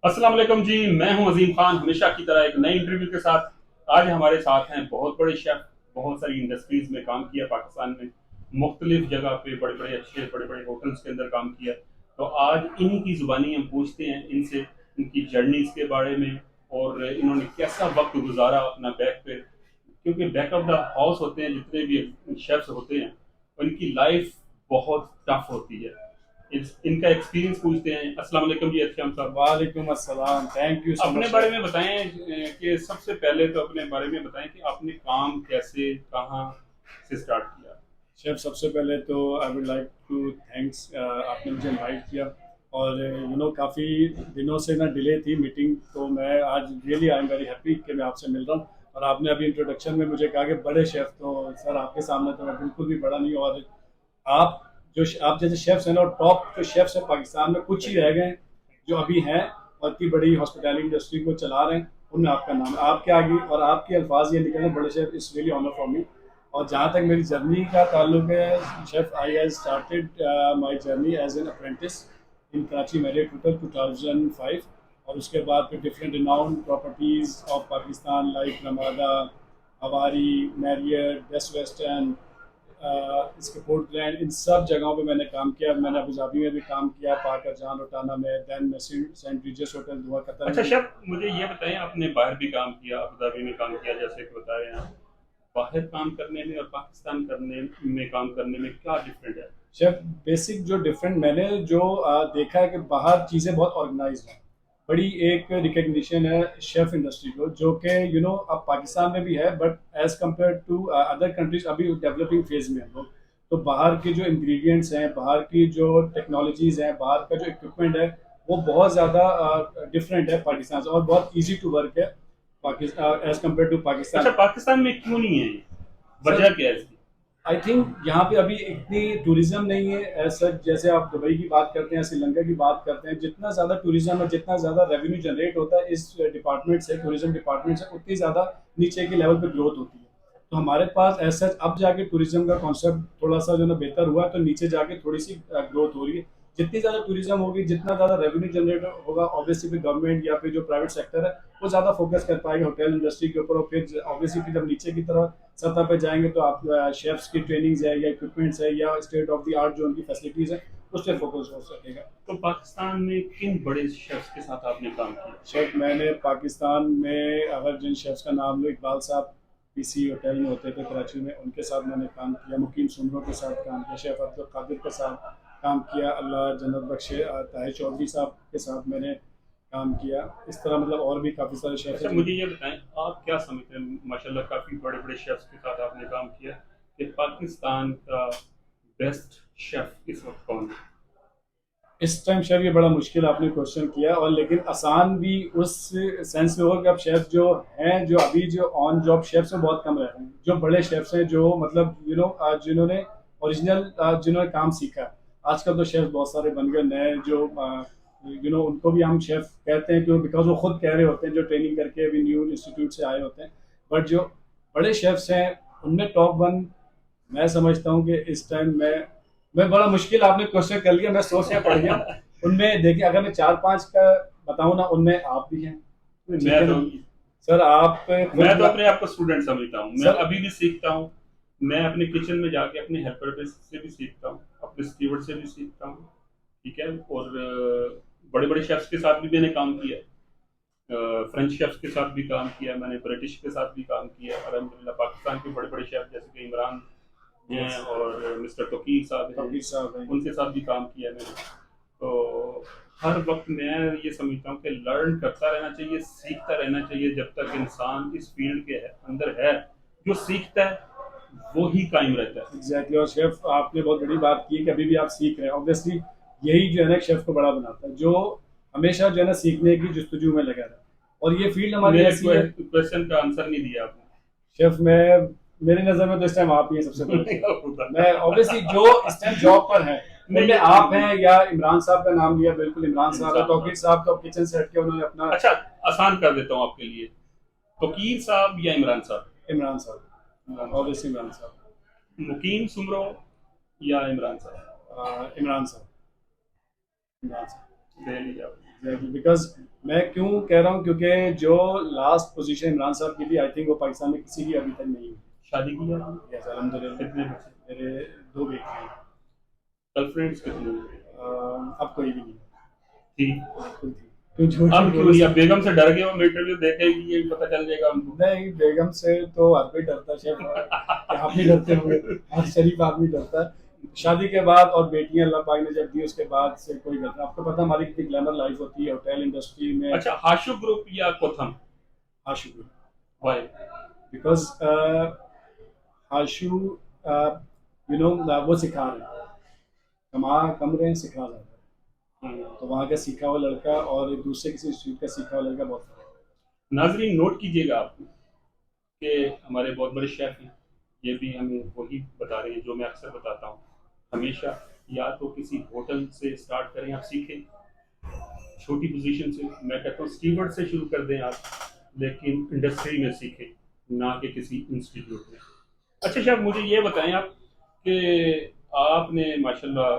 अस्सलाम वालेकुम जी। मैं हूं अजीम खान, हमेशा की तरह एक नई इंटरव्यू के साथ। आज हमारे साथ हैं बहुत बड़े शेफ। बहुत सारी इंडस्ट्रीज में काम किया पाकिस्तान में, मुख्तलिफ जगह पे बड़े बड़े अच्छे बड़े बड़े होटल्स के अंदर काम किया। तो आज इन्हीं की जुबानी हम पूछते हैं इनसे, इनकी जर्नीज के बारे में, और इन्होंने कैसा वक्त गुजारा अपना बैक पे। क्योंकि बैक ऑफ द हाउस होते हैं जितने भी शेफ्स होते हैं, उनकी लाइफ बहुत टफ होती है। इनका एक्सपीरियंस पूछते हैं। अस्सलाम वालेकुम जी अरशम साहब। वालेकुम अस्सलाम। थैंक यू सो अपने मच बारे शेफ। में बताएं कि सबसे पहले तो अपने बारे में बताएं कि आपने काम कैसे कहाँ से स्टार्ट किया। शेफ सबसे पहले तो I would like to thanks, आपने मुझे इनवाइट किया। और काफ़ी दिनों से ना डिले थी मीटिंग, तो मैं आज really I am very happy कि मैं आपसे मिल रहा हूँ। और आपने अभी इंट्रोडक्शन में मुझे कहा कि बड़े शेफ, तो सर आपके सामने तो मैं बिल्कुल भी बड़ा नहीं हूँ। और आप आप जैसे शेफ्स हैं ना, टॉप जो शेफ्स हैं पाकिस्तान में कुछ ही रह गए हैं जो अभी हैं और इतनी बड़ी हॉस्पिटैलिटी इंडस्ट्री को चला रहे हैं। उनमें आपका नाम है, आपके आगे और आपके अल्फाज ये निकले बड़े chef, it's really honour for me. और जहाँ तक मेरी जर्नी का ताल्लुक है chef, I has started my journey as an apprentice in Karachi Marriott hotel 2005। और उसके बाद फिर different renowned properties of Pakistan like Ramada, Avari, Marriott, Best Western, इसके पोर्टलैंड, इन सब जगहों पे मैंने काम किया। मैंने अबू धाबी में भी काम किया, पाक अरजान रोटाना में, देन मैं सेंट रिजेस होटल दुआ कतर में अच्छा भी। शेफ, मुझे ये बताएं, आपने बाहर भी काम किया, अबू धाबी में काम किया जैसे कि बता रहे हैं आप। बाहर काम करने में और पाकिस्तान करने में काम करने में क्या डिफरेंट है? शेफ बेसिक जो डिफरेंट मैंने जो देखा है कि बाहर चीज़ें बहुत ऑर्गेनाइज हैं, बड़ी एक रिकग्निशन है शेफ इंडस्ट्री को, जो कि अब पाकिस्तान में भी है, but as compare to other countries अभी डेवलपिंग फेज में हैं लोग। तो बाहर के जो इंग्रेडिएंट्स हैं, बाहर की जो टेक्नोलॉजीज हैं, बाहर का जो इक्विपमेंट है, वो बहुत ज़्यादा डिफरेंट है पाकिस्तान से, और बहुत ईजी टू वर्क है पाकिस्तान एज कम्पेयर टू अच्छा, पाकिस्तान। पाकिस्तान में क्यों नहीं है ये? सर वजह क्या है इसकी? आई थिंक यहाँ पे अभी इतनी टूरिज्म नहीं है एज सच। जैसे आप दुबई की बात करते हैं, श्रीलंका की बात करते हैं, जितना ज़्यादा टूरिज्म है, जितना ज़्यादा रेवेन्यू जनरेट होता है इस डिपार्टमेंट से, टूरिज्म डिपार्टमेंट से, उतनी ज़्यादा नीचे के लेवल पे ग्रोथ होती है। तो हमारे पास एज सच अब जाके टूरिज्म का कॉन्सेप्ट थोड़ा सा जो ना बेहतर हुआ है, तो नीचे जाके थोड़ी सी ग्रोथ हो रही है। जितनी ज़्यादा टूरिज्म होगी, जितना ज़्यादा रेवेन्यू जनरेट होगा, ऑब्वियसली फिर गवर्नमेंट या फिर जो प्राइवेट सेक्टर है वो ज़्यादा फोकस कर पाएगी होटल इंडस्ट्री के ऊपर। और फिर ऑब्वियसली फिर जब नीचे की तरफ सतह पे जाएंगे तो आप शेफ्स की ट्रेनिंग्स है या इक्विपमेंट्स है या स्टेट ऑफ द आर्ट जो उनकी फैसिलिटीज़ है, उस पर फोकस हो सकेगा। तो पाकिस्तान में किन बड़े शेफ्स के साथ आपने काम किया? शेफ मैंने पाकिस्तान में अगर जिन शेफ्स का नाम लो, इकबाल साहब पीसी होटल में होते थे कराची में, उनके साथ मैंने काम किया। मुकीम सुमरों के साथ काम किया, शेफ अब्दुल कादिर के साथ काम किया, अल्लाह जन्नत बख्शे। ताहिर चौधरी साहब के साथ मैंने काम किया। इस तरह मतलब और भी काफ़ी सारे शेफ अच्छा हैं मुझे जिन। ये बताएं, आप क्या समझते हैं, माशाल्लाह काफी बड़े बड़े शेफ्स के साथ आपने काम किया, कि पाकिस्तान का बेस्ट शेफ इस वक्त कौन है? इस टाइम शेफ ये बड़ा मुश्किल आपने क्वेश्चन किया, और लेकिन आसान भी उस सेंस में होगा कि अब शेफ जो हैं, जो अभी जो ऑन जॉब शेफ्स हैं बहुत कम रह रहे हैं। जो बड़े शेफ्स हैं, जो मतलब जिन्होंने ओरिजिनल जिन्होंने काम सीखा है, आजकल तो शेफ बहुत सारे बन गए नए, जो उनको भी हम शेफ कहते हैं क्यों, बिकॉज वो खुद कह रहे होते हैं जो ट्रेनिंग करके अभी न्यू इंस्टीट्यूट से आए होते हैं। बट जो बड़े शेफ्स हैं उनमें टॉप वन मैं समझता हूँ कि इस टाइम मैं बड़ा मुश्किल आपने क्वेश्चन कर लिया, मैं सोचने पड़ गया। उनमें देखिए, अगर मैं चार पांच का बताऊं ना, उनमें आप भी हैं। ठीक मैं है तो ना सर, आप मैं खुद तो अपने आप को स्टूडेंट समझता हूँ, मैं सर। अभी भी सीखता हूँ। मैं अपने किचन में जाके अपने हेल्पर से भी सीखता हूँ, अपने स्टीवर्ड से भी सीखता हूँ। ठीक है। और बड़े बड़े शेफ्स के साथ भी मैंने काम किया, फ्रेंच शेफ्स के साथ भी काम किया मैंने, ब्रिटिश के साथ भी काम किया अल्हम्दुलिल्लाह। पाकिस्तान के बड़े बड़े शेफ जैसे कि इमरान हैं यस, और मिस्टर तोकीर साहब हैं, कबीर साहब हैं। उनके साथ भी काम किया मैंने। तो हर वक्त मैं ये समझता हूँ कि लर्न करता रहना चाहिए, सीखता रहना चाहिए। जब तक इंसान इस फील्ड के अंदर है, जो सीखता है वो ही कायम रहता है। एग्जैक्टली। और शेफ आपने बहुत बड़ी बात की कि अभी भी आप सीख रहे हैं, ऑब्वियसली यही जो है ना शेफ को बड़ा बनाता है, जो हमेशा जो है ना सीखने की जुस्तजू में लगा रहा है। और ये फील्ड हमारी मेरे ऐसी है। क्वेश्चन का आंसर नहीं दिया शेफ में मेरी नज़र में तो इस टाइम आप ही हैं सबसे बड़े शेफ। आपने। मैं ऑब्वियसली जो इस टाइम जॉब पर हैं नहीं उनमें ये आप हैं, या इमरान साहब का नाम लिया, बिल्कुल इमरान साहब है। इंसान, हाँ। तौकीर साहब तो किचन से हट के उन्होंने अपना। अच्छा, आसान कर देता हूँ आपके लिए। वकील साहब या इमरान साहब? इमरान साहब, इमरान साहब। ऑब्वियसली इमरान साहब। मुकीम सुमरो या इमरान साहब? इमरान साहब, इमरान साहब। दे लिया आपने। एग्जैक्टली बिकॉज मैं क्यों कह रहा हूँ, क्योंकि जो लास्ट पोजीशन इमरान साहब की थी, आई थिंक वो पाकिस्तान में किसी की अभी तक नहीं हुई। शादी की है आपने? यस अल्हम्दुलिल्लाह। कितने बच्चे? मेरे दो बेटियां हैं। गर्लफ्रेंड्स कितनी हैं? अब कोई भी नहीं। थी? बिल्कुल थी। क्यों झूठ अब नहीं क्यों बोल नहीं? अब सकते। बेगम से डर गए हो? इंटरव्यू देखेगी ये पता चल जाएगा उनको। नहीं, बेगम से तो हर कोई डरता है शेफ, कि आप भी डरते होंगे, हर शरीफ आदमी डरता है। शादी के बाद और बेटियां अल्लाह पाक ने जब दी, उसके बाद से कोई डरता। आपको पता है हमारी कितनी ग्लैमर लाइफ होती है होटल इंडस्ट्री में। अच्छा, हाशु ग्रुप या कोथम? आशु, वाई? बिकॉज आशु वो सिखा रहे हैं, कमा कम रहे हैं, सिखा रहे हैं। तो वहाँ का सीखा हुआ लड़का और एक दूसरे किसी इंस्टीट्यूट का सीखा हुआ लड़का बहुत फर्क है। नाजरीन नोट कीजिएगा आप कि हमारे बहुत बड़े शेफ हैं, ये भी हमें वही बता रहे हैं जो मैं अक्सर बताता हूँ हमेशा, या तो किसी होटल से स्टार्ट करें, आप सीखें छोटी पोजीशन से। मैं कहता हूँ स्टीवर्ड से शुरू कर दें आप, लेकिन इंडस्ट्री में सीखें, ना कि किसी इंस्टीट्यूट में। अच्छा शेफ, मुझे ये बताएं आप कि आपने माशाल्लाह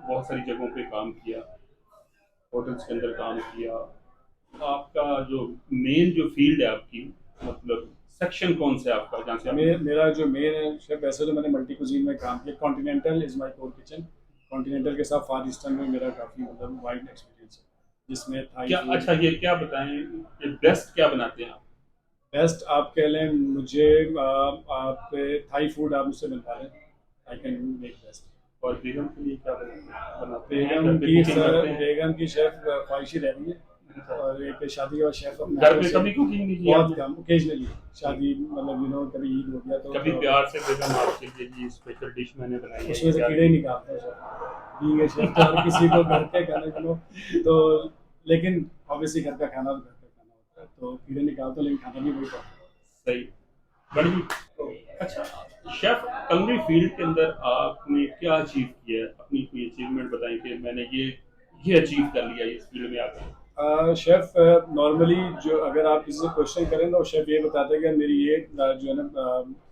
बहुत सारी जगहों पे काम किया, होटल्स के अंदर काम किया, आपका जो मेन जो फील्ड है आपकी, मतलब सेक्शन कौन सा है आपका जहाँ से आप? मेरा जो मेन है शेफ, वैसे तो मैंने मल्टी कुजीन में काम किया। Continental is my core kitchen. Continental के साथ फार ईस्टर्न में मेरा काफ़ी मतलब वाइड एक्सपीरियंस है, जिसमें थाई क्या फूड। अच्छा, ये क्या बताएं कि बेस्ट क्या बनाते हैं आप? बेस्ट आप कह लें मुझे, आप थाई फूड आप मुझसे बनवा लें, आई कैन मेक बेस्ट। और बेगम के लिए क्या बनाते हैं? बेगम घर पे की कुकिंग सर, करते हैं? बेगम की शेफ ख्वाहिशी रह रही है, अच्छा। और एक शादी का शेफ अपने घर हाथों पे से। कभी कुकिंग नहीं की बहुत आपने? कम, ओकेजनली शादी, मतलब कभी ईद हो गया तो कभी प्यार से बेगम आपके लिए जी स्पेशल डिश मैंने बनाई है, उसमें ये से क्या? कीड़े ही निकालते हैं शेफ। ठीक है शेफ, तो हर किसी को घर के खाने को तो, लेकिन ऑब्वियसली घर का खाना तो घर का खाना होता है, तो कीड़े निकालते हैं, लेकिन खाना भी वही पड़ता है। सही, बड़ी अच्छा। शेफ, culinary फील्ड के अंदर आपने क्या अचीव किया है? अपनी कोई अचीवमेंट बताएं कि मैंने ये अचीव कर लिया इस फील्ड में आकर। शेफ नॉर्मली जो अगर आप किसी से क्वेश्चन करें तो शेफ ये बताता है कि मेरी ये जो है ना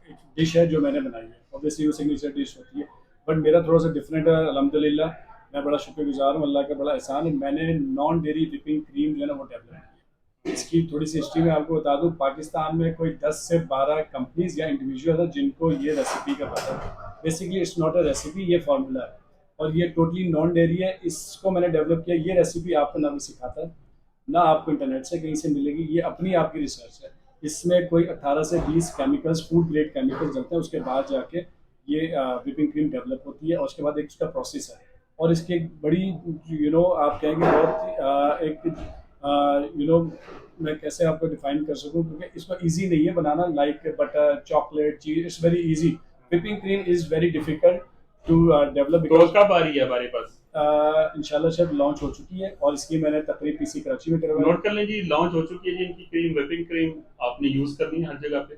एक डिश है जो मैंने बनाई है, ऑब्वियसली वो सिग्नेचर डिश होती है। बट मेरा थोड़ा सा डिफरेंट है अल्हम्दुलिल्लाह। मैं बड़ा शुक्रगुजार हूँ, अल्लाह का बड़ा एहसान है। मैंने नॉन डेयरी व्हिपिंग क्रीम जो है ना वो डेवलप की है। इसकी थोड़ी सी हिस्ट्री में आपको बता दूं, पाकिस्तान में कोई 10 से 12 कंपनीज या इंडिविजुअल है जिनको ये रेसिपी का पता है। Basically it's not a recipe, ये फार्मूला है, और ये टोटली नॉन डेयरी है। इसको मैंने डेवलप किया। ये रेसिपी आपको ना भी सिखाता है, ना आपको इंटरनेट से कहीं से मिलेगी, ये अपनी आपकी रिसर्च है। इसमें कोई 18 से 20 केमिकल्स, फूड ग्रेड केमिकल्स डलते हैं, उसके बाद जाके ये व्हिपिंग क्रीम डेवलप होती है, और उसके बाद एक उसका प्रोसेस है। और इसकी एक बड़ी आप कहेंगे बहुत एक मैं कैसे आपको डिफाइन कर सकूं, क्योंकि इसको इजी नहीं है बनाना, like butter chocolate cheese it's very easy. Whipping cream is very difficult to develop, तो बिकॉज कब आ रही है हमारे पास? इंशाल्लाह शायद लॉन्च हो चुकी है, और इसकी मैंने तकरीब पीसी कराची में करवाई। नोट कर लें जी, लॉन्च हो चुकी है जी इनकी क्रीम, व्हिपिंग क्रीम आपने यूज करनी है हर जगह पे।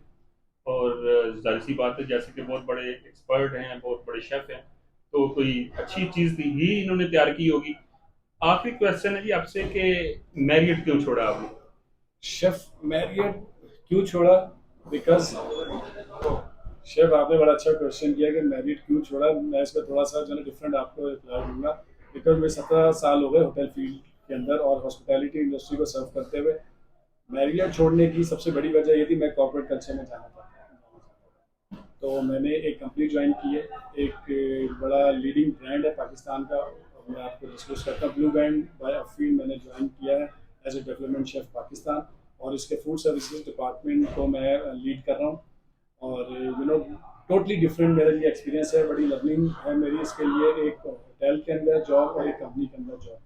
और जाहिर सी बात है, जैसे कि बहुत बड़े एक्सपर्ट हैं, बहुत बड़े शेफ हैं, तो कोई अच्छी चीज ही इन्होंने तैयार की होगी। आखिरी क्वेश्चन है जी आपसे कि मैरियट क्यों छोड़ा आपने? शेफ मैरियट क्यों छोड़ा? बिकॉज शेफ आपने बड़ा अच्छा क्वेश्चन किया कि मैरियट क्यों छोड़ा। मैं इसका थोड़ा सा जो है डिफरेंट आपको रिप्लाई दूंगा। बिकॉज मैं 17 साल हो गए होटल फील्ड के अंदर और हॉस्पिटैलिटी इंडस्ट्री को सर्व करते हुए। मैरियट छोड़ने की सबसे बड़ी वजह ये थी, मैं कॉर्पोरेट कल्चर में जाना था। तो मैंने एक कंपनी ज्वाइन की है, एक बड़ा लीडिंग ब्रांड है पाकिस्तान का, मैं आपको डिस्कस करता हूँ। ब्लू बैंड बाय अफील मैंने ज्वाइन किया है as a development chef Pakistan, और इसके फूड सर्विसेज डिपार्टमेंट को मैं लीड कर रहा हूँ। और टोटली डिफरेंट मेरा ये एक्सपीरियंस है, बड़ी लर्निंग है मेरी इसके लिए, एक होटल के अंदर जॉब और एक कंपनी के अंदर जॉब।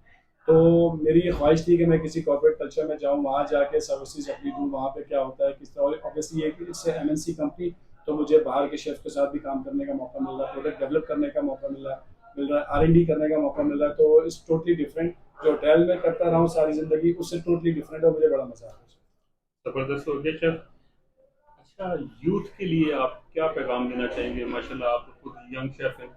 तो मेरी ये ख्वाहिश थी कि मैं किसी कॉर्पोरेट कल्चर में जाऊँ, वहाँ जाके सर्विसेज अपनी दूँ, वहाँ पे क्या होता है किस तरह। और ऑब्वियसली ये कि इससे एमएनसी कंपनी, तो मुझे बाहर के शेफ के साथ भी काम करने का मौका मिल रहा है, प्रोडक्ट डेवलप करने का मौका मिल रहा है, आर&डी करने का मौका मिल रहा है। तो इट्स टोटली डिफरेंट। जो होटल में करता रहा हूँ सारी ज़िंदगी, उससे टोटली डिफरेंट, और मुझे बड़ा मजा आता है। जबरदस्त हो गया शेफ। अच्छा, यूथ के लिए आप क्या पैगाम देना चाहेंगे? माशाल्लाह आप खुद यंग शेफ हैं,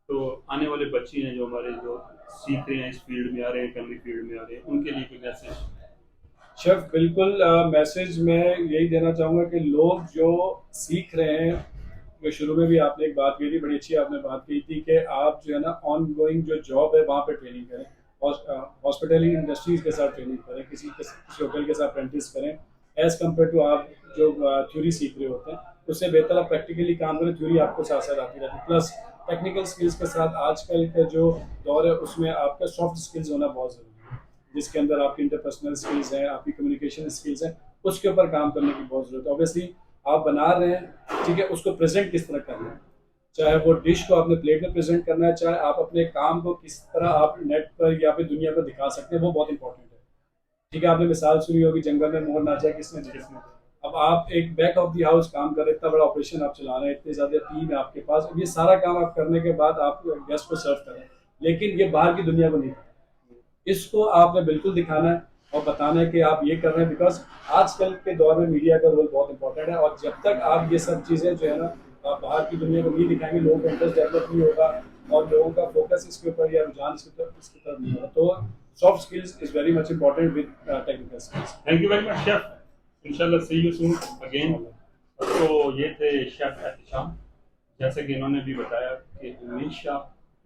तो आने वाले बच्चे हैं जो हमारे जो सीख रहे हैं, इस फील्ड में आ रहे हैं, फैमिली फील्ड में आ रहे हैं, उनके लिए कोई मैसेज? शेफ बिल्कुल, मैसेज मैं यही देना चाहूँगा कि लोग जो सीख रहे हैं, जो शुरू में भी आपने एक बात की थी, बड़ी अच्छी आपने बात की थी कि आप जो है ना ऑन गोइंग जो जॉब है वहाँ पे ट्रेनिंग करें। हॉस्पिटलिटी इंडस्ट्रीज के साथ ट्रेनिंग करें, किसी होटल के साथ अप्रेंटिस करें, एज़ कम्पेयर टू आप जो थ्योरी सीख रहे होते हैं, उससे बेहतर आप प्रैक्टिकली काम करें। थ्योरी आपको साथ साथ आती रहती है, प्लस टेक्निकल स्किल्स के साथ आजकल का जो दौर है उसमें आपका सॉफ्ट स्किल्स होना बहुत ज़रूरी है, जिसके अंदर आपकी इंटरपर्सनल स्किल्स हैं, आपकी कम्युनिकेशन स्किल्स हैं, उसके ऊपर काम करने की बहुत ज़रूरत है। ऑब्वियसली आप बना रहे हैं, ठीक है, उसको प्रेजेंट किस तरह करना है, चाहे वो डिश को आपने प्लेट में प्रेजेंट करना है, चाहे आप अपने काम को किस तरह आप नेट पर या फिर दुनिया को दिखा सकते हैं, वो बहुत इंपॉर्टेंट है। ठीक है, आपने मिसाल सुनी होगी, जंगल में मोर नाचा किसने देखा। अब आप एक बैक ऑफ द हाउस काम कर रहे हैं, इतना बड़ा ऑपरेशन आप चला रहे हैं, इतनी ज़्यादा टीम है आपके पास, अब ये सारा काम आप करने के बाद आप गेस्ट को सर्व कर रहे हैं, लेकिन ये बाहर की दुनिया को नहीं पता। इसको आपने बिल्कुल दिखाना है और बताना है कि आप ये कर रहे हैं, बिकॉज आजकल के दौर में मीडिया का रोल बहुत इंपॉर्टेंट है, और जब तक आप ये सब चीज़ें जो है ना आप बाहर की दुनिया को नहीं दिखाएंगे, लोगों का इंटरेस्ट डेवलप नहीं होगा और लोगों का फोकस इसके ऊपर या रुझान इसकी तरफ नहीं होगा। तो soft skills is very much important with technical skills. Thank you very much chef, इंशाल्लाह सी यू सून अगेन। तो ये थे शेफ एहतिशाम, जैसे कि इन्होंने भी बताया कि हमेशा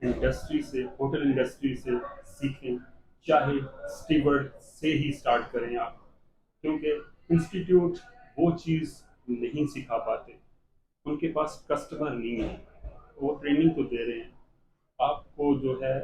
इंडस्ट्री से, होटल इंडस्ट्री से सीखें, चाहे स्टीवर्ड से ही स्टार्ट करें आप, क्योंकि इंस्टीट्यूट वो चीज़ नहीं सिखा पाते, उनके पास कस्टमर नहीं है, वो ट्रेनिंग तो दे रहे हैं, आपको जो है